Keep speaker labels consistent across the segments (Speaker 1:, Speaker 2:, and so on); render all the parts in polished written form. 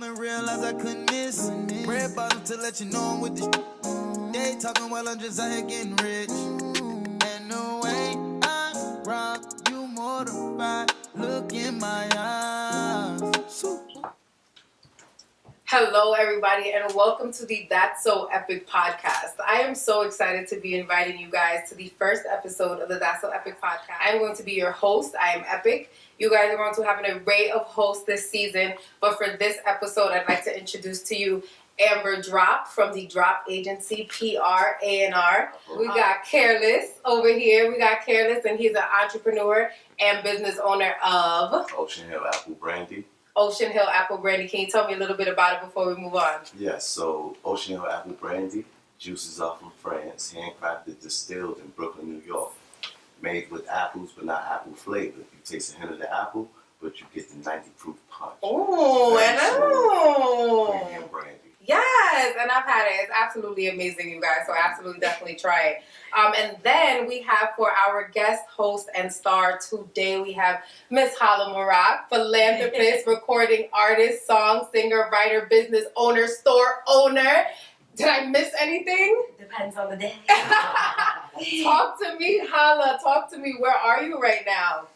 Speaker 1: moment realized I couldn't miss. Red bottom to let you know I'm with the they talking while I'm just out here getting rich. And the way I rock you mortified. Look in my eyes.
Speaker 2: Hello, everybody, and welcome to the That's So Epic podcast. I am so excited to be inviting you guys to the first episode of the That's So Epic podcast. I'm going to be your host. I am Epic. You guys are going to have an array of hosts this season, but for this episode, I'd like to introduce to you Amber Dropp from the Dropp agency, PR, A&R. We got Kareless over here. We got Kareless, and he's an entrepreneur and business owner of
Speaker 3: Ocean Hill Apple Brandy.
Speaker 2: Ocean Hill Apple Brandy. Can you tell me a little bit about it before we move on?
Speaker 3: Yes, so Ocean Hill Apple Brandy, juices are from France, handcrafted, distilled in Brooklyn, New York. Made with apples, but not apple flavor. You taste a hint of the apple, but you get the 90 proof punch.
Speaker 2: Oh, and
Speaker 3: Premium brandy.
Speaker 2: Yes, and I've had it. It's absolutely amazing, you guys. So absolutely, definitely try it. And then we have for our guest host and star today, we have Miss Halamaroc, philanthropist, recording artist, song singer, writer, business owner, store owner. Did I miss anything?
Speaker 4: Depends on the day.
Speaker 2: Talk to me, Hala. Talk to me. Where are you right now?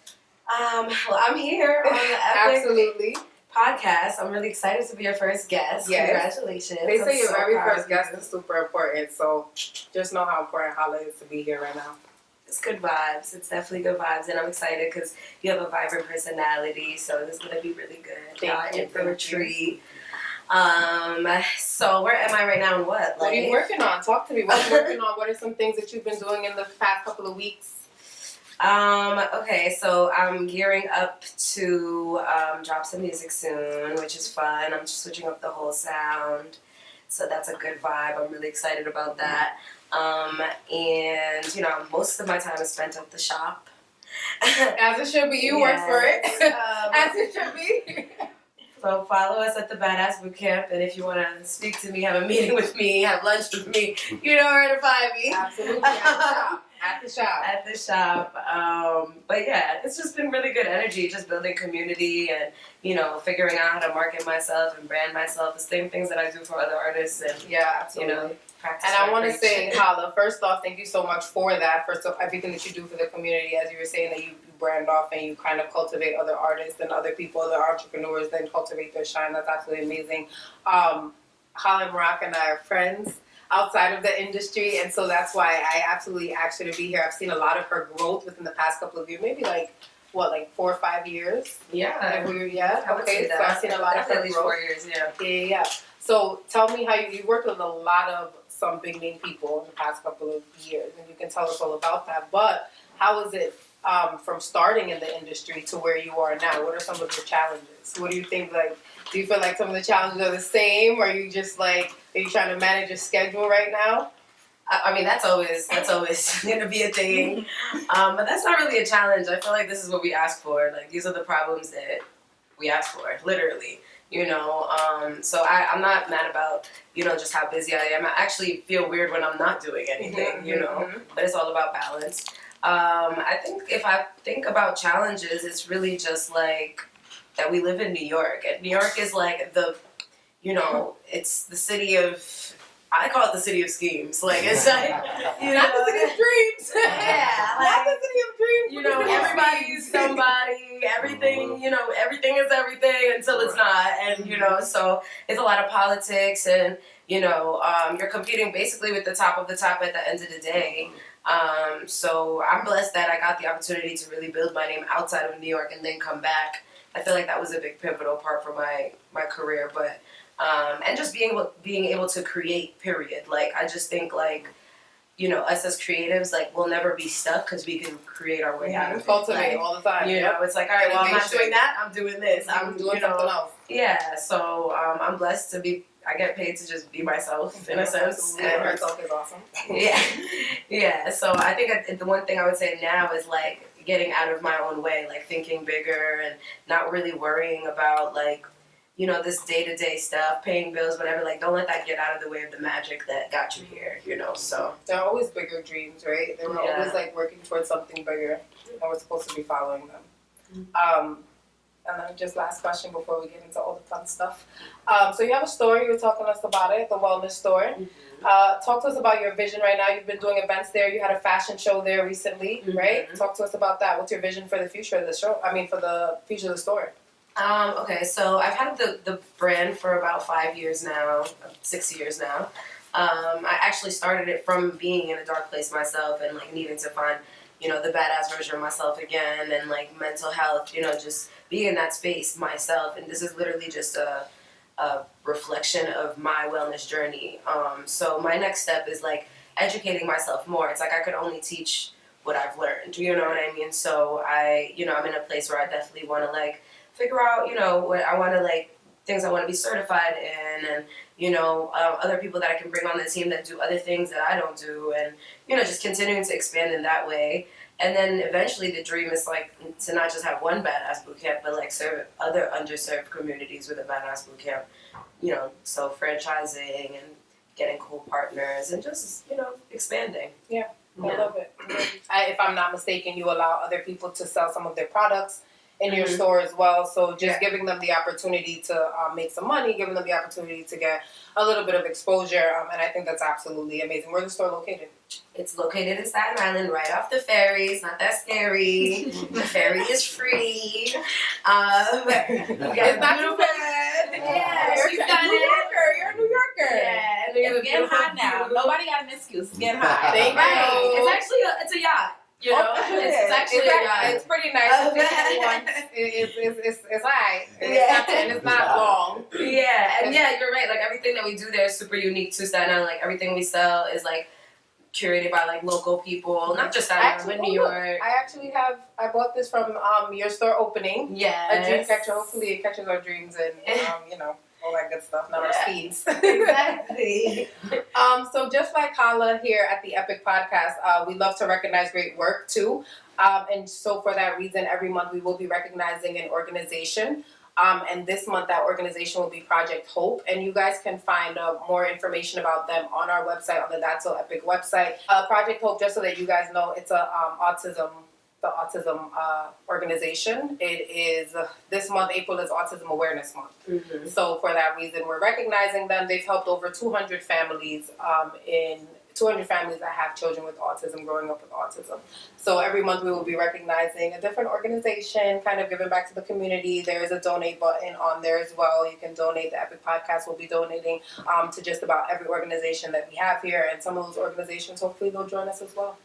Speaker 4: Well, I'm here on the Epic
Speaker 2: Absolutely.
Speaker 4: podcast. I'm really excited to be your first guest.
Speaker 2: Yes.
Speaker 4: Congratulations.
Speaker 2: They say
Speaker 4: I'm
Speaker 2: your
Speaker 4: so
Speaker 2: very
Speaker 4: proud
Speaker 2: first
Speaker 4: of you.
Speaker 2: guest is super important, so just know how important Hala is to be here right now.
Speaker 4: It's good vibes. It's definitely good vibes, and I'm excited because you have a vibrant personality, so this is going to be really good.
Speaker 2: Thank you.
Speaker 4: In for a treat. So where am I right now and what?
Speaker 2: What are you working on? Talk to me. What are you working on? What are some things that you've been doing in the past couple of weeks?
Speaker 4: Okay, so I'm gearing up to drop some music soon, which is fun. I'm just switching up the whole sound, so that's a good vibe. I'm really excited about that. And you know, most of my time is spent at the shop.
Speaker 2: As it should be. You work for it. As it should be.
Speaker 4: So follow us at the Badass Bootcamp, and if you want to speak to me, have a meeting with me, have lunch with me, you know where to find me.
Speaker 2: Absolutely. At the shop.
Speaker 4: At the shop. But yeah, it's just been really good energy, just building community and, you know, figuring out how to market myself and brand myself. The same things that I do for other artists and,
Speaker 2: Yeah, absolutely.
Speaker 4: you know, practice.
Speaker 2: And I want to say, Hala, first off, thank you so much for that, for everything that you do for the community. As you were saying, that you brand off and you kind of cultivate other artists and other people, other entrepreneurs, then cultivate their shine. That's absolutely amazing. Halamaroc and I are friends outside of the industry, and so that's why I absolutely asked her to be here. I've seen a lot of her growth within the past couple of years, maybe like 4 or 5 years?
Speaker 4: Yeah.
Speaker 2: Okay, so I've seen a lot of her growth.
Speaker 4: 4 years,
Speaker 2: Yeah. So tell me how you worked with a lot of some big name people in the past couple of years, and you can tell us all about that. But how is it from starting in the industry to where you are now? What are some of your challenges? What do you think, do you feel like some of the challenges are the same? Or are you just are you trying to manage your schedule right now?
Speaker 4: I mean, that's always going to be a thing. But that's not really a challenge. I feel like this is what we ask for. Like, these are the problems that we ask for, literally. You know, so I'm not mad about, you know, just how busy I am. I actually feel weird when I'm not doing anything, you know, but it's all about balance. I think if I think about challenges, it's really just like that we live in New York. And New York is like you know, it's the city of, I call it the city of schemes. Like, it's like, you know.
Speaker 2: Not the city of dreams.
Speaker 4: Yeah.
Speaker 2: Not the city of dreams.
Speaker 4: You know, everybody's somebody, everything, you know, everything is everything until it's not. And, you know, so it's a lot of politics and, you know, you're competing basically with the top of the top at the end of the day. So I'm blessed that I got the opportunity to really build my name outside of New York and then come back. I feel like that was a big pivotal part for my career, but and just being able to create, period. Like, I just think, like, you know, us as creatives, like, we'll never be stuck because we can create our way out of it.
Speaker 2: Cultivate all the time.
Speaker 4: You know, it's like, all right, well, I'm not doing that, I'm doing this.
Speaker 2: I'm doing something else.
Speaker 4: Yeah, so I'm blessed to be, I get paid to just be myself, in a sense.
Speaker 2: And herself is awesome.
Speaker 4: Yeah, so I think the one thing I would say now is, like, getting out of my own way, like, thinking bigger and not really worrying about, like, you know, this day-to-day stuff, paying bills, whatever. Like, don't let that get out of the way of the magic that got you here, you know, so.
Speaker 2: There are always bigger dreams, right? They were always, like, working towards something bigger, and we're supposed to be following them. And then just last question before we get into all the fun stuff. So you have a store, you were talking to us about it, the wellness store.
Speaker 4: Mm-hmm.
Speaker 2: Talk to us about your vision right now. You've been doing events there. You had a fashion show there recently, right? Talk to us about that. What's your vision for the future of the show? I mean, for the future of the store.
Speaker 4: Okay, so I've had the brand for about 5 years now, 6 years now. I actually started it from being in a dark place myself and like needing to find, you know, the badass version of myself again, and like mental health, you know, just being in that space myself. And this is literally just a reflection of my wellness journey. So my next step is like educating myself more. It's like I could only teach what I've learned, you know what I mean? So I'm in a place where I definitely want to like figure out, you know, what I want to like, things I want to be certified in, and, you know, other people that I can bring on the team that do other things that I don't do, and, you know, just continuing to expand in that way. And then eventually the dream is like to not just have one badass boot camp, but like serve other underserved communities with a badass boot camp, you know, so franchising and getting cool partners and just, you know, expanding.
Speaker 2: Yeah, I love it. If I'm not mistaken, you allow other people to sell some of their products in your store as well, so just giving them the opportunity to make some money, giving them the opportunity to get a little bit of exposure, and I think that's absolutely amazing. Where's the store located?
Speaker 4: It's located in Staten Island, right off the ferry. It's not that scary. The ferry is free.
Speaker 2: It's not too bad.
Speaker 4: Yeah,
Speaker 2: You're a New Yorker. You're a New Yorker.
Speaker 5: Yeah, it's getting hot now. Nobody got an excuse. It's getting hot.
Speaker 2: Thank
Speaker 4: Right.
Speaker 2: you.
Speaker 4: It's actually it's a yacht. You know, it's actually a yacht.
Speaker 2: It's pretty nice. It's alright. It's not long.
Speaker 4: Yeah, and yeah, you're right. Like everything that we do there is super unique to Staten Island. Like everything we sell is like curated by like local people, not just Staten Island, but New York.
Speaker 2: I bought this from your store opening.
Speaker 4: Yes.
Speaker 2: A dream catcher. Hopefully it catches our dreams and you know, all that good stuff, not our speeds.
Speaker 4: Exactly.
Speaker 2: So just like Hala here at the Epic Podcast, we love to recognize great work too. And so for that reason, every month we will be recognizing an organization. And this month that organization will be Project Hope. And you guys can find more information about them on our website, on the That's So Epic website. Project Hope, just so that you guys know, it's a autism organization. It is this month, April is Autism Awareness Month. Mm-hmm. So for that reason, we're recognizing them. They've helped over 200 families that have children with autism, growing up with autism. So every month we will be recognizing a different organization, kind of giving back to the community. There is a donate button on there as well. You can donate. The Epic Podcast will be donating to just about every organization that we have here, and some of those organizations, hopefully they'll join us as well.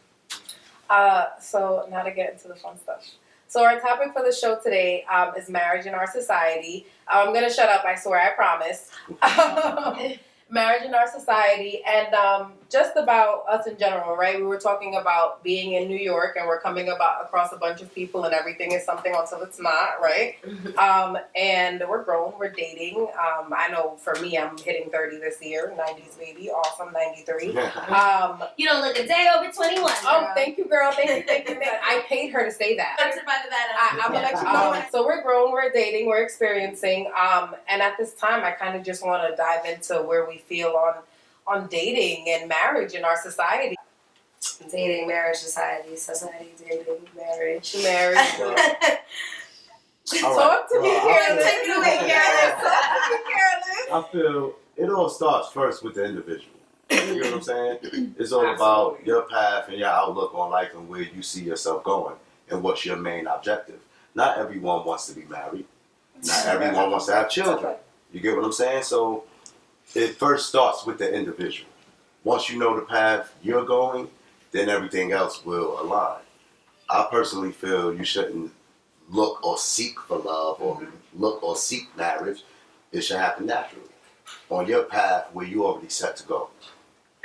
Speaker 2: So now to get into the fun stuff. So our topic for the show today is marriage in our society. I'm going to shut up, I swear, I promise. Marriage in our society, and just about us in general, right? We were talking about being in New York, and we're coming across a bunch of people, and everything is something until it's not, right? And we're grown, we're dating. I know for me, I'm hitting 30 this year, 90s baby, awesome, 93.
Speaker 5: You don't look a day over 21. Girl.
Speaker 2: Oh, thank you, girl. Thank you. I paid her to say that. I'm gonna let you know. So we're grown, we're dating, we're experiencing, and at this time, I kind of just want to dive into where we feel on dating and marriage in our society.
Speaker 4: Dating, marriage, society, dating, marriage.
Speaker 2: Talk to me, Kareless.
Speaker 5: Take it away, Kareless.
Speaker 3: I feel it all starts first with the individual. You know what I'm saying? It's all about your path and your outlook on life and where you see yourself going and what's your main objective. Not everyone wants to be married. Not everyone wants to have children. You get what I'm saying? So it first starts with the individual. Once you know the path you're going, then everything else will align. I personally feel you shouldn't look or seek for love or look or seek marriage. It should happen naturally on your path where you already set to go.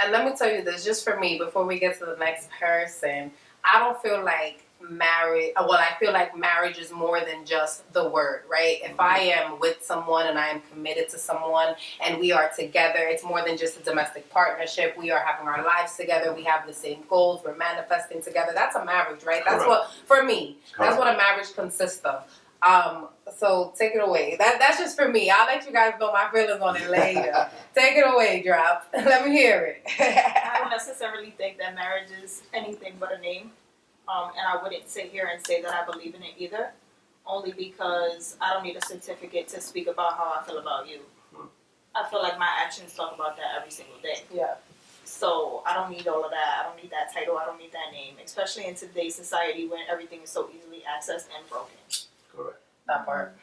Speaker 2: And let me tell you this, just for me, before we get to the next person, I don't feel like I feel like marriage is more than just the word, right? If I am with someone and I am committed to someone and we are together, it's more than just a domestic partnership. We are having our lives together. We have the same goals. We're manifesting together. That's a marriage, right? That's what, for me, that's what a marriage consists of. So take it away. That's just for me. I'll let you guys know my feelings on it later. Take it away, Dropp. Let me hear it.
Speaker 6: I don't necessarily think that marriage is anything but a name. And I wouldn't sit here and say that I believe in it either. only because I don't need a certificate to speak about how I feel about you. I feel like my actions talk about that every single day.
Speaker 2: Yeah.
Speaker 6: So I don't need all of that. I don't need that title. I don't need that name, especially in today's society when everything is so easily accessed and broken.
Speaker 3: Correct.
Speaker 2: That part.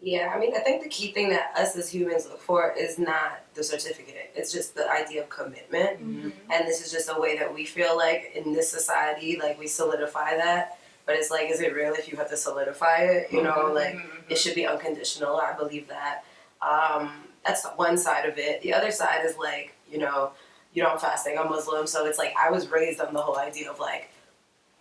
Speaker 4: Yeah, I mean, I think the key thing that us as humans look for is not the certificate. It's just the idea of commitment.
Speaker 2: Mm-hmm.
Speaker 4: And this is just a way that we feel like in this society, like we solidify that. But it's like, is it real if you have to solidify it? You know, like it should be unconditional. I believe that. That's one side of it. The other side is like, you know, I'm fasting, I'm Muslim. So it's like, I was raised on the whole idea of like,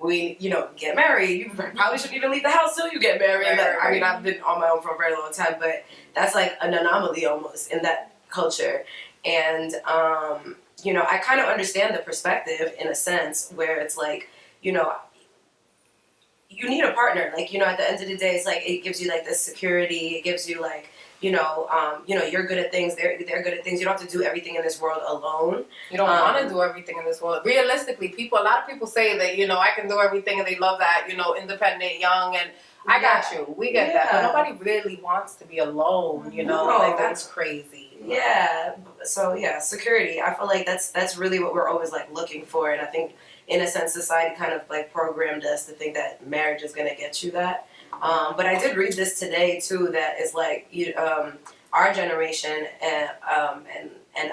Speaker 4: we, you know, get married. You probably shouldn't even leave the house till you get married.
Speaker 2: Right.
Speaker 4: I mean, I've been on my own for a very long time, but that's like an anomaly almost in that culture. And, you know, I kind of understand the perspective in a sense where it's like, you know, you need a partner. Like, you know, at the end of the day, it's like, it gives you like this security. It gives you like, you know, you're good at things. They're good at things. You don't have to do everything in this world alone.
Speaker 2: You don't want to do everything in this world. Realistically, a lot of people say that, you know, I can do everything and they love that, you know, independent, young, and I got you. We get that. But nobody really wants to be alone, you know?
Speaker 4: No.
Speaker 2: Like, that's crazy.
Speaker 4: Yeah. So, yeah, security. I feel like that's really what we're always, like, looking for. And I think, in a sense, society kind of, like, programmed us to think that marriage is going to get you that. But I did read this today, too, that is, like, our generation and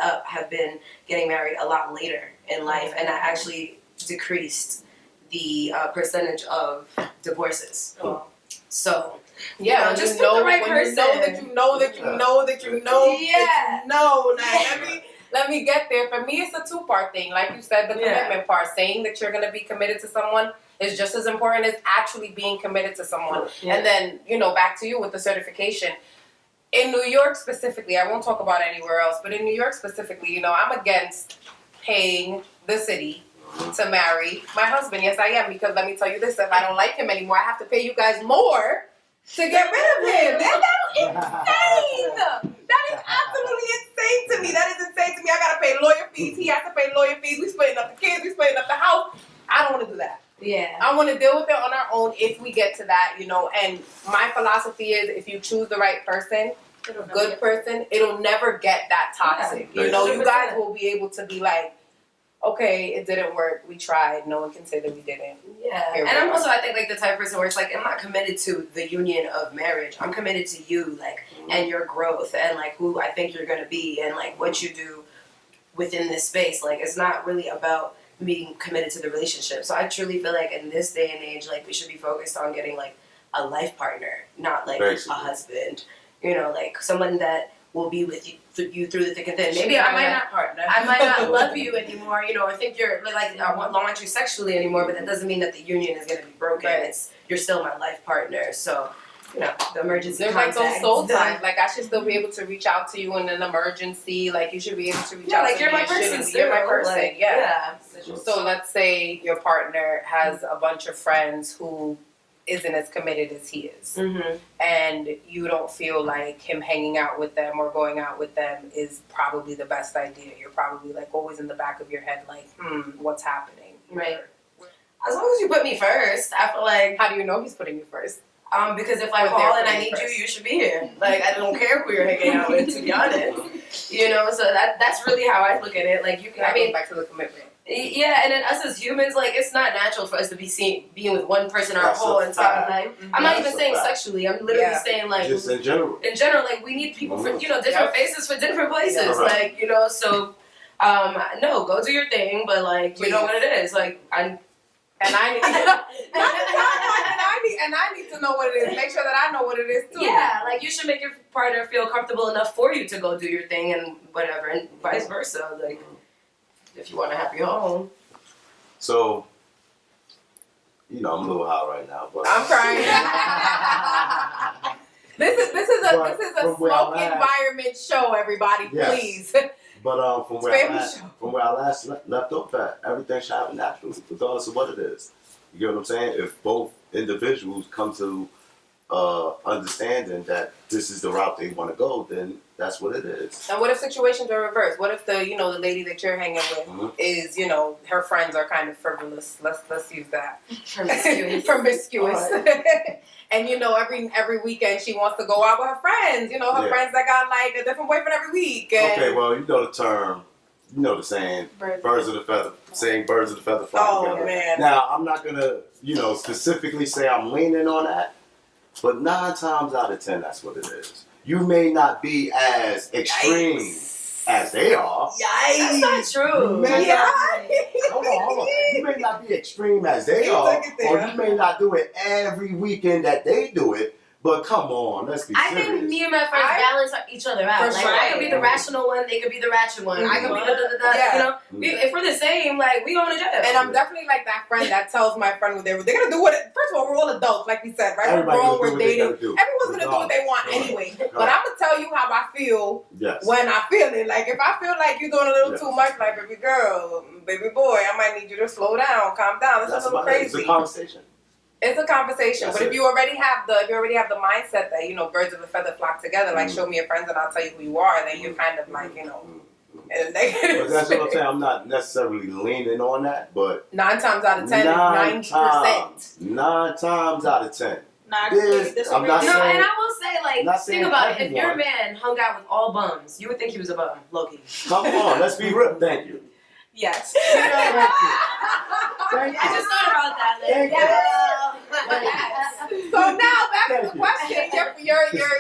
Speaker 4: up have been getting married a lot later in life. And that actually decreased the percentage of divorces.
Speaker 2: Oh.
Speaker 4: So,
Speaker 2: yeah,
Speaker 4: you know, just
Speaker 2: you know,
Speaker 4: pick the right
Speaker 2: when
Speaker 4: person.
Speaker 2: you know that you know that you know that you know that you know. Now, let me get there. For me, it's a two-part thing. Like you said, the commitment part. Saying that you're going to be committed to someone is just as important as actually being committed to someone.
Speaker 4: Yeah.
Speaker 2: And then, you know, back to you with the certification. In New York specifically, I won't talk about anywhere else, but in New York specifically, you know, I'm against paying the city to marry my husband. Yes, I am, because let me tell you this, if I don't like him anymore, I have to pay you guys more to get rid of him. And that's insane. That is absolutely insane to me. That is insane to me. I got to pay lawyer fees. He has to pay lawyer fees. We splitting up the kids. We splitting up the house. I don't want to do that.
Speaker 4: Yeah.
Speaker 2: I want to deal with it on our own if we get to that, you know. And my philosophy is if you choose the right person, good person, it'll never get that toxic.
Speaker 4: Yeah.
Speaker 2: You know, you guys will be able to be like, okay, it didn't work. We tried. No one can say that we didn't.
Speaker 4: Yeah. And I'm also, I think, like, the type of person where it's like, I'm not committed to the union of marriage. I'm committed to you, like, and your growth and, like, who I think you're going to be and, like, what you do within this space. Like, it's not really about being committed to the relationship. So I truly feel like in this day and age, like, we should be focused on getting, like, a life partner, not, like, a husband. You know, like, someone that will be with you through the thick and thin. Maybe I might not love you anymore, you know, or think you're like I want you sexually anymore, but that doesn't mean that the union is gonna be broken.
Speaker 2: Right.
Speaker 4: You're still my life partner. So, you know, the emergency
Speaker 2: There's
Speaker 4: contacts.
Speaker 2: like those soul times. Like, I should still be able to reach out to you in an emergency. Like, you should be able to reach out
Speaker 4: like
Speaker 2: to
Speaker 4: you're
Speaker 2: me.
Speaker 4: my person.
Speaker 2: You're my person.
Speaker 4: Like,
Speaker 2: yeah. So let's say your partner has a bunch of friends who isn't as committed as he is, and you don't feel like him hanging out with them or going out with them is probably the best idea. You're probably like always in the back of your head like, what's happening?
Speaker 4: Right. As long as you put me first, I feel like.
Speaker 2: How do you know he's putting you first?
Speaker 4: Because if I call and I need you, you should be here. Like, I don't care who you're hanging out with, to be honest. You know, so that's really how I look at it. Like, you can. I mean,
Speaker 2: back to the commitment.
Speaker 4: Yeah, and then us as humans, like, it's not natural for us to be being with one person our whole entire life. I'm not even saying sexually. I'm literally saying, like,
Speaker 3: just in general.
Speaker 4: In general, like, we need people for, you know, different faces for different places.
Speaker 3: Yeah, right.
Speaker 4: Like, you know, so, no, go do your thing, but, like, you know what it is. Like, I
Speaker 2: need to know what it is. Make sure that I know what it is too.
Speaker 4: Yeah, like, you should make your partner feel comfortable enough for you to go do your thing and whatever, and vice versa. Like, if you want a happy home.
Speaker 3: So, you know, I'm a little high right now, but
Speaker 2: I'm crying. This is a smoke environment show, everybody.
Speaker 3: Yes.
Speaker 2: Please.
Speaker 3: But from where I last left off at, everything should happen naturally, regardless of what it is. You get what I'm saying? If both individuals come to understanding that this is the route they want to go, then That's what it is.
Speaker 2: And what if situations are reversed? What if the the lady that you're hanging with is her friends are kind of frivolous? Let's use that. Promiscuous. And every weekend she wants to go out with her friends. Her friends that got like a different boyfriend every week. And
Speaker 3: Okay, well you know the term. You know the saying, birds of the feather fly together.
Speaker 2: Man.
Speaker 3: Now, I'm not going to, specifically say I'm leaning on that, but 9 times out of 10, that's what it is. You may not be as extreme as they are.
Speaker 4: Yikes. That's not true.
Speaker 3: Hold on. You may not be extreme as they are, or you may not do it every weekend that they do it. But come on, let's be serious.
Speaker 4: I think me and my friends balance each other out. Like, I could be the rational one, they could be the ratchet one. I could be if we're the same, like, we going to jail.
Speaker 2: And I'm definitely like that friend that tells my friend what they're going to do. First of all, we're all adults, like we said, right? We're grown, we're dating. Everyone's going to do what they want anyway. But I'm going to tell you how I feel when I feel it. Like, if I feel like you're doing a little too much, like, baby girl, baby boy, I might need you to slow down, calm down. That's a little crazy.
Speaker 3: It's a conversation.
Speaker 2: It's a conversation, but if you already have the mindset that birds of a feather flock together, like show me your friends and I'll tell you who you are, then you're kind of like in a negative.
Speaker 3: But that's what I'm saying. I'm not necessarily leaning on that, but
Speaker 2: 9 times out of 10, 90%.
Speaker 3: 9 times out of 10.
Speaker 4: I'm not saying. And I will say, like, think about it. If your
Speaker 3: everyone.
Speaker 4: man hung out with all bums, you would think he was a bum, low-key.
Speaker 3: Come on, let's be real. Thank you.
Speaker 5: Yes.
Speaker 3: Thank you.
Speaker 4: I just thought about that.
Speaker 3: Thank
Speaker 2: So now back to the question: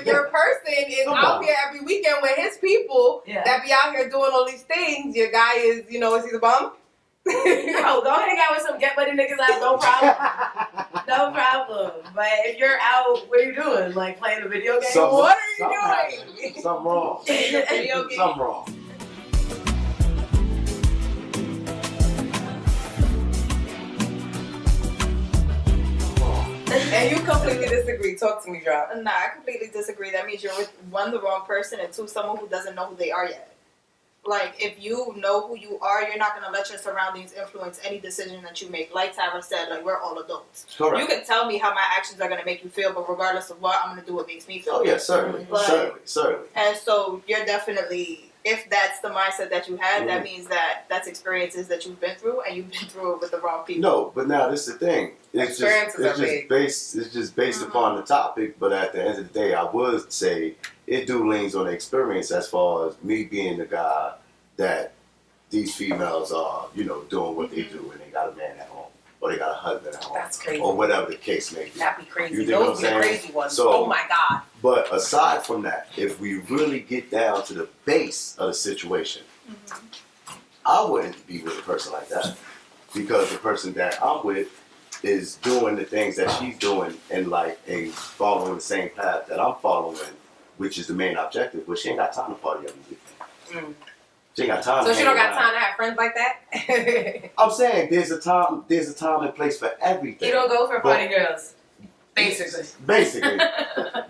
Speaker 2: your person is out here every weekend with his people that be out here doing all these things. Your guy is, is he the bum?
Speaker 4: No, go hang out with some get money niggas. No problem. No problem. But if you're out, what are you doing? Like playing a video game? What are you doing?
Speaker 3: Something wrong.
Speaker 4: Video game.
Speaker 3: Something wrong.
Speaker 2: And you completely disagree. Talk to me, Dropp.
Speaker 6: Nah, I completely disagree. That means you're with one, the wrong person, and 2, someone who doesn't know who they are yet. Like, if you know who you are, you're not going to let your surroundings influence any decision that you make. Like Tyra said, like, we're all adults.
Speaker 3: Correct.
Speaker 6: You can tell me how my actions are going to make you feel, but regardless of what, I'm going to do what makes me feel.
Speaker 3: Oh, yeah, certainly. Certainly.
Speaker 6: And so you're definitely, if that's the mindset that you had, that means that that's experiences that you've been through, and you've been through it with the wrong people.
Speaker 3: No, but now this is the thing. It's just based upon the topic, but at the end of the day, I would say it leans on the experience as far as me being the guy that these females are, doing what they do, and they got a man at home, or they got a husband at home.
Speaker 2: That's crazy.
Speaker 3: Or whatever the case may be.
Speaker 2: That'd be crazy.
Speaker 3: You think
Speaker 2: Those be the crazy ones.
Speaker 3: So,
Speaker 2: oh my God.
Speaker 3: But aside from that, if we really get down to the base of the situation, I wouldn't be with a person like that, because the person that I'm with is doing the things that she's doing and following the same path that I'm following, which is the main objective. But she ain't got time to party every weekend. She ain't got time.
Speaker 2: So she don't got time to have friends like that?
Speaker 3: I'm saying there's a time and place for everything.
Speaker 4: You don't go for party girls. Basically.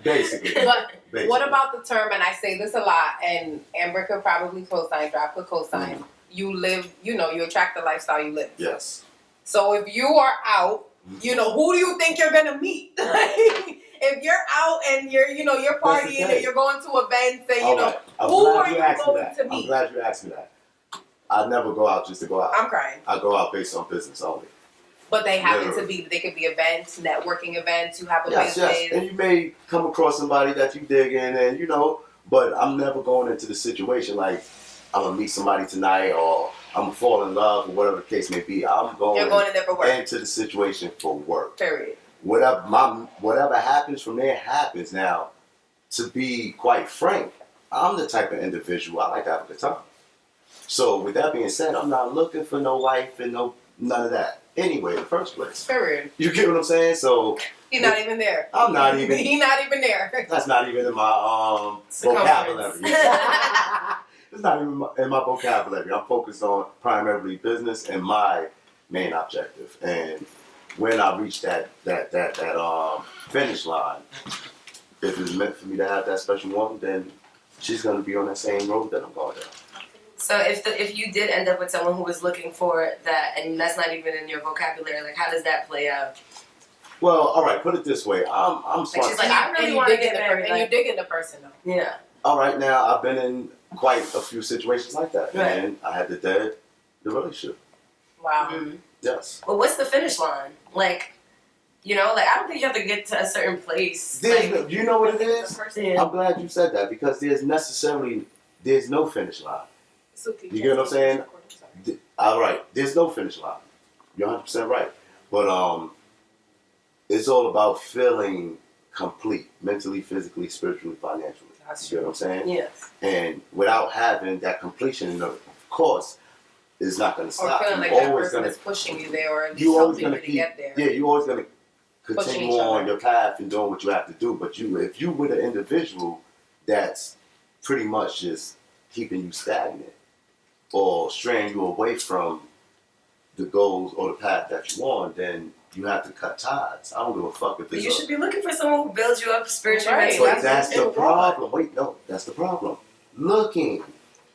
Speaker 2: But what about the term, and I say this a lot, and Amber could probably co-sign, Dropp could co-sign, you live, you attract the lifestyle you live.
Speaker 3: Yes.
Speaker 2: So if you are out, who do you think you're going to meet? If you're out and you're partying and you're going to events and, who are you going to meet?
Speaker 3: I'm glad you asked me that. I never go out just to go out.
Speaker 2: I'm crying.
Speaker 3: I go out based on business only.
Speaker 2: But they happen to be, they could be events, networking events, you have a business.
Speaker 3: Yes, and you may come across somebody that you dig in and, but I'm never going into the situation like I'm going to meet somebody tonight or I'm going to fall in love or whatever the case may be. I'm going,
Speaker 2: in there for work.
Speaker 3: Into the situation for work.
Speaker 2: Period.
Speaker 3: Whatever happens from there happens. Now, to be quite frank, I'm the type of individual, I like to have a good time. So with that being said, I'm not looking for no wife and none of that. Anyway, in the first place.
Speaker 2: Period.
Speaker 3: You get what I'm saying? So
Speaker 2: he's not even there.
Speaker 3: I'm not even.
Speaker 2: He's not even there.
Speaker 3: That's not even in my vocabulary. It's not even in my vocabulary. I'm focused on primarily business and my main objective. And when I reach that finish line, if it's meant for me to have that special woman, then she's gonna be on that same road that I'm going down.
Speaker 4: So if you did end up with someone who was looking for that, and that's not even in your vocabulary, like how does that play out?
Speaker 3: Well, all right. Put it this way. I'm
Speaker 4: like she's like, I really want to get married.
Speaker 2: And you dig in the person though.
Speaker 4: Yeah.
Speaker 3: all right, now I've been in quite a few situations like that,
Speaker 4: Right.
Speaker 3: and I had to dead the relationship.
Speaker 2: Wow.
Speaker 4: Mm.
Speaker 3: Yes.
Speaker 4: But what's the finish line? Like, you know, like I don't think you have to get to a certain place.
Speaker 3: There's
Speaker 4: Like,
Speaker 3: you know what it is?
Speaker 4: yeah.
Speaker 3: I'm glad you said that because there's no finish line. You get what I'm saying? All right, there's no finish line. You're 100% right. But it's all about feeling complete, mentally, physically, spiritually, financially.
Speaker 2: That's
Speaker 3: You know what I'm saying?
Speaker 4: Yes.
Speaker 3: And without having that completion, of course, it's not going to
Speaker 2: Or
Speaker 3: stop.
Speaker 2: feeling like that person is pushing you there or
Speaker 3: You always
Speaker 2: helping
Speaker 3: going
Speaker 2: you
Speaker 3: to
Speaker 2: to
Speaker 3: keep.
Speaker 2: get there.
Speaker 3: Yeah, you always going to
Speaker 2: Pushing
Speaker 3: continue
Speaker 2: each
Speaker 3: on
Speaker 2: other.
Speaker 3: your path and doing what you have to do. But if you with an individual that's pretty much just keeping you stagnant or straying you away from the goals or the path that you want, then you have to cut ties. I don't give a fuck if
Speaker 4: But
Speaker 3: it's
Speaker 4: you should be looking for someone who builds you up spiritually.
Speaker 2: Right.
Speaker 4: mentally.
Speaker 3: But that's the
Speaker 2: what-
Speaker 3: problem. Wait, no, that's the problem. Looking.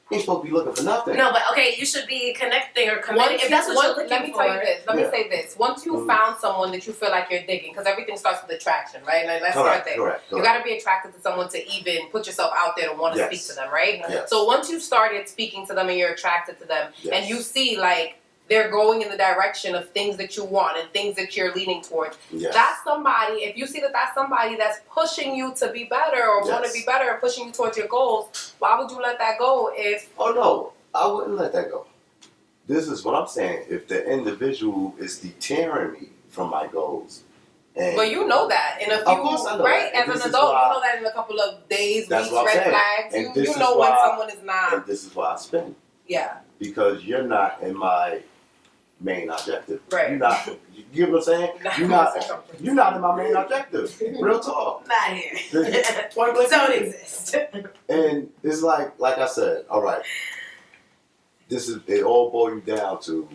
Speaker 3: You ain't supposed to be looking for nothing.
Speaker 4: No, but okay, you should be connecting or committing. If that's what you're looking
Speaker 2: let me
Speaker 4: for.
Speaker 2: tell you this. Let me
Speaker 3: Yeah.
Speaker 2: say this. Once you
Speaker 3: Mhm.
Speaker 2: found someone that you feel like you're digging, because everything starts with attraction, right? Like, let's start there.
Speaker 3: Correct.
Speaker 2: You got to be attracted to someone to even put yourself out there to want to
Speaker 3: Yes.
Speaker 2: speak to them, right?
Speaker 3: Yes.
Speaker 2: So once you started speaking to them and you're attracted to them,
Speaker 3: Yes.
Speaker 2: and you see like they're going in the direction of things that you want and things that you're leaning towards,
Speaker 3: Yes.
Speaker 2: that's somebody. If you see that that's somebody that's pushing you to be better or want to
Speaker 3: Yes.
Speaker 2: be better and pushing you towards your goals, why would you let that go if?
Speaker 3: Oh no, I wouldn't let that go. This is what I'm saying. If the individual is deterring me from my goals, and
Speaker 2: Well, you know that in a few,
Speaker 3: Of course I know
Speaker 2: right?
Speaker 3: that. And
Speaker 2: As
Speaker 3: this
Speaker 2: an
Speaker 3: is
Speaker 2: adult,
Speaker 3: why-
Speaker 2: you know that in a couple of days,
Speaker 3: That's
Speaker 2: weeks,
Speaker 3: what I'm
Speaker 2: red
Speaker 3: saying.
Speaker 2: flags.
Speaker 3: And
Speaker 2: You
Speaker 3: this is
Speaker 2: know when
Speaker 3: why-
Speaker 2: someone is not.
Speaker 3: and this is why I spin
Speaker 2: Yeah.
Speaker 3: because you're not in my main objective.
Speaker 2: Right.
Speaker 3: You're not. You get what I'm saying? You're not in my main objective. Real talk.
Speaker 4: Not here.
Speaker 3: Point blank
Speaker 4: Don't
Speaker 3: period.
Speaker 4: exist.
Speaker 3: And it's like I said, all right, it all boils down to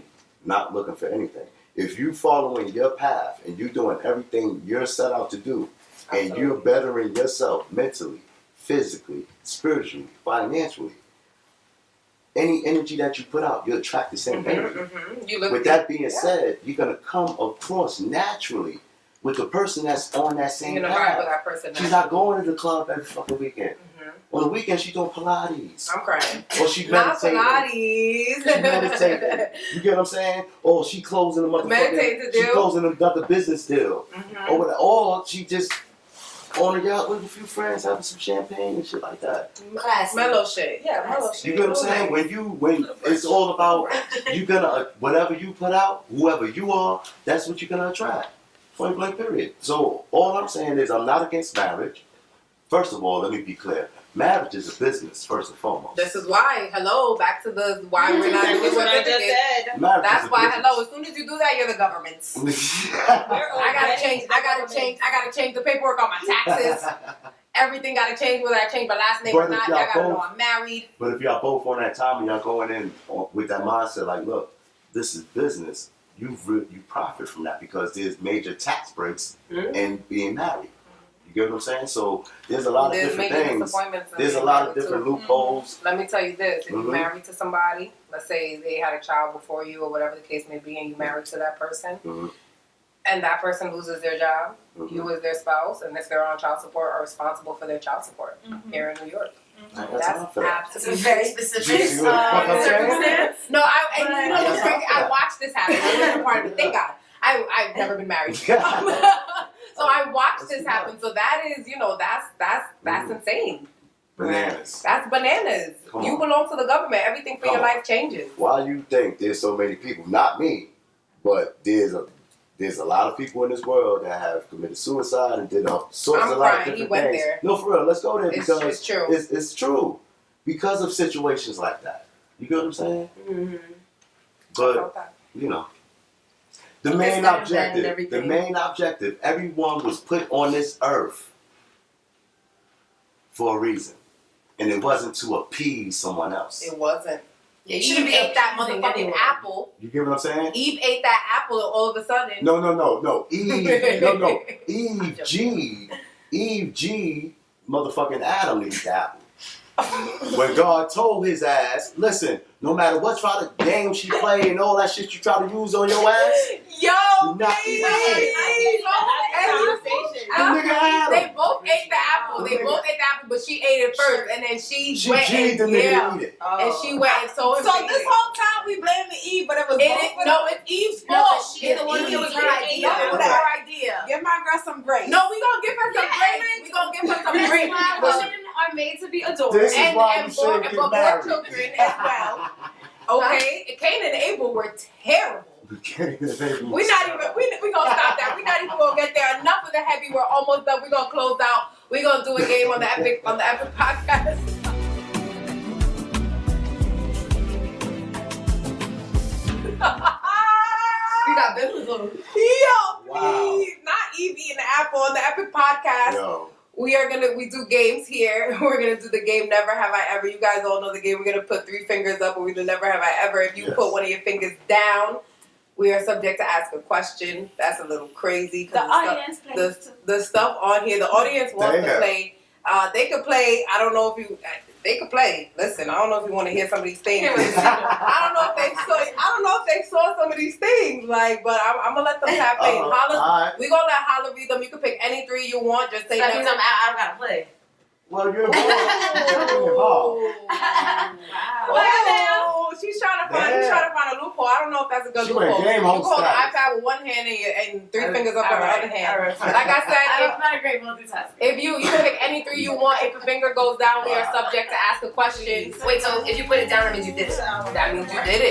Speaker 3: not looking for anything. If you following your path and you doing everything you're set out to do, and you're bettering yourself mentally, physically, spiritually, financially, any energy that you put out, you attract the same energy.
Speaker 2: Mm-hmm. You look.
Speaker 3: With that being said, you're gonna come across naturally with the person that's on that same
Speaker 2: you're gonna vibe with
Speaker 3: path.
Speaker 2: that person.
Speaker 3: She's not going to the club every fucking weekend.
Speaker 2: Mm-hmm.
Speaker 3: On the weekend, she's doing Pilates.
Speaker 2: I'm crying.
Speaker 3: Or she
Speaker 2: Not
Speaker 3: meditating.
Speaker 2: Pilates.
Speaker 3: She meditating. You get what I'm saying? Or she closing the motherfucking.
Speaker 2: Meditate to
Speaker 3: She
Speaker 2: do.
Speaker 3: closing another business deal.
Speaker 2: Mhm.
Speaker 3: Or whatever. Or she just on a yacht with a few friends having some champagne and shit like that.
Speaker 4: Classy.
Speaker 2: Mellow shit. Yeah, mellow shit.
Speaker 3: You get what I'm saying? When it's all about you gonna whatever you put out, whoever you are, that's what you're gonna attract. Point blank period. So all I'm saying is I'm not against marriage. First of all, let me be clear. Marriage is a business, first and foremost.
Speaker 2: This is why. Hello, back to the why we're not doing
Speaker 6: That's what I
Speaker 2: what
Speaker 6: just said.
Speaker 3: Marriage
Speaker 2: That's
Speaker 3: is a
Speaker 2: why.
Speaker 3: business.
Speaker 2: Hello. As soon as you do that, you're the government. I gotta change. I gotta change the paperwork on my taxes. Everything gotta change. Whether I change my last name or
Speaker 3: But if
Speaker 2: not,
Speaker 3: y'all
Speaker 2: y'all gotta know
Speaker 3: both-
Speaker 2: I'm married.
Speaker 3: But if y'all both on that time and y'all going in with that mindset, like, look, this is business. You profit from that because there's major tax breaks in being married. You get what I'm saying? So there's a lot of
Speaker 2: There's
Speaker 3: different
Speaker 2: major
Speaker 3: things.
Speaker 2: disappointments. in
Speaker 3: There's a
Speaker 2: being
Speaker 3: lot of
Speaker 2: married,
Speaker 3: different
Speaker 2: too.
Speaker 3: loopholes.
Speaker 2: Let me tell you this: if
Speaker 3: Mhm.
Speaker 2: you're married to somebody, let's say they had a child before you, or whatever the case may be, and you married to that person,
Speaker 3: Mhm.
Speaker 2: and that person loses their job,
Speaker 3: Mhm.
Speaker 2: you as their spouse, and if they're on child support, are responsible for their child support here in New York.
Speaker 3: That's unfair.
Speaker 4: It's a
Speaker 2: absolutely
Speaker 4: very specific
Speaker 3: You see what the fuck I'm saying?
Speaker 4: circumstance.
Speaker 2: No, and you know what's
Speaker 3: That's
Speaker 2: crazy? I
Speaker 3: unfair.
Speaker 2: watched this happen. I wasn't a part of it. Thank God. I've never been married. So I watched this happen. So that is, that's insane.
Speaker 3: Bananas.
Speaker 2: That's bananas.
Speaker 3: Come
Speaker 2: You
Speaker 3: on.
Speaker 2: belong to the government. Everything for
Speaker 3: Come
Speaker 2: your
Speaker 3: on.
Speaker 2: life changes.
Speaker 3: Why you think there's so many people? Not me, but there's a lot of people in this world that have committed suicide and did all sorts
Speaker 2: I'm
Speaker 3: of lot of
Speaker 2: crying. He
Speaker 3: different
Speaker 2: went
Speaker 3: things.
Speaker 2: there.
Speaker 3: No, for real. Let's go there
Speaker 2: It's
Speaker 3: because
Speaker 2: true.
Speaker 3: It's true because of situations like that. You get what I'm saying?
Speaker 2: Mm-hmm.
Speaker 3: But you know, the
Speaker 4: But
Speaker 3: main
Speaker 4: this guy and
Speaker 3: objective,
Speaker 4: everything.
Speaker 3: everyone was put on this earth for a reason, and it wasn't to appease someone else.
Speaker 2: It wasn't.
Speaker 4: Yeah, you shouldn't
Speaker 2: Eve
Speaker 4: be
Speaker 2: ate that
Speaker 4: appeasing
Speaker 2: motherfucking
Speaker 4: anyone.
Speaker 2: apple.
Speaker 3: You get what I'm saying?
Speaker 2: Eve ate that apple, and all of a sudden,
Speaker 3: No. Eve G, motherfucking Adam needs the apple. When God told his ass, listen, no matter what try to game she play and all that shit you try to use on your ass,
Speaker 2: yo, so
Speaker 3: Not
Speaker 2: crazy.
Speaker 3: eating
Speaker 2: They both ate the apple. They both ate the apple, but she ate it first, and then she went
Speaker 3: cheated the
Speaker 2: and
Speaker 3: nigga to eat it.
Speaker 2: and she went and told him.
Speaker 6: So
Speaker 2: to
Speaker 6: this
Speaker 2: eat
Speaker 6: whole time we blamed Eve, but it was
Speaker 2: it's Eve's
Speaker 4: No,
Speaker 2: fault.
Speaker 4: but she's the one who was her idea.
Speaker 2: It was her idea.
Speaker 6: Give my girl some grace.
Speaker 2: No, we gonna give her some grace. We gonna give her some grace.
Speaker 5: Women are made to be adored.
Speaker 3: This is why
Speaker 2: And
Speaker 3: we
Speaker 2: for
Speaker 3: shouldn't get married.
Speaker 2: children as well. Okay, Cain and Abel were terrible. We're not even. We gonna stop that. We're not even gonna get there. Enough of the heavy. We're almost done. We're gonna close out. We're gonna do a game on the Epic podcast.
Speaker 4: You got biblical.
Speaker 2: Yo,
Speaker 3: Wow.
Speaker 2: please, not Eve eating the apple on the Epic podcast.
Speaker 3: Yo.
Speaker 2: We do games here. We're gonna do the game Never Have I Ever. You guys all know the game. We're gonna put 3 fingers up and we do Never Have I Ever. If you
Speaker 3: Yes.
Speaker 2: put one of your fingers down, we are subject to ask a question. That's a little crazy.
Speaker 5: The audience plays
Speaker 2: The stuff on here, the audience wants to
Speaker 3: Damn.
Speaker 2: play. They could play. I don't know if you. They could play. Listen, I don't know if you want to hear some of these things. I don't know if they saw some of these things. Like, but I'm gonna let them tap in. Holla, we gonna let Holla read them. You can pick any 3 you want. Just say
Speaker 4: That means
Speaker 2: never.
Speaker 4: I gotta play.
Speaker 3: Well, you're involved.
Speaker 2: Oh, she's trying to find. He's trying to find a loophole. I don't know if that's a good
Speaker 3: She went
Speaker 2: loophole.
Speaker 3: game
Speaker 2: You
Speaker 3: on
Speaker 2: hold the
Speaker 3: status.
Speaker 2: iPad with one hand and 3 fingers up on the other hand.
Speaker 4: Alright, fine.
Speaker 2: Like I said,
Speaker 4: I'm not a great multitasker.
Speaker 2: if you can pick any 3 you want, if a finger goes down, we are subject to ask a question.
Speaker 4: Wait, so if you put it down, that means you did it.
Speaker 2: That means you did it.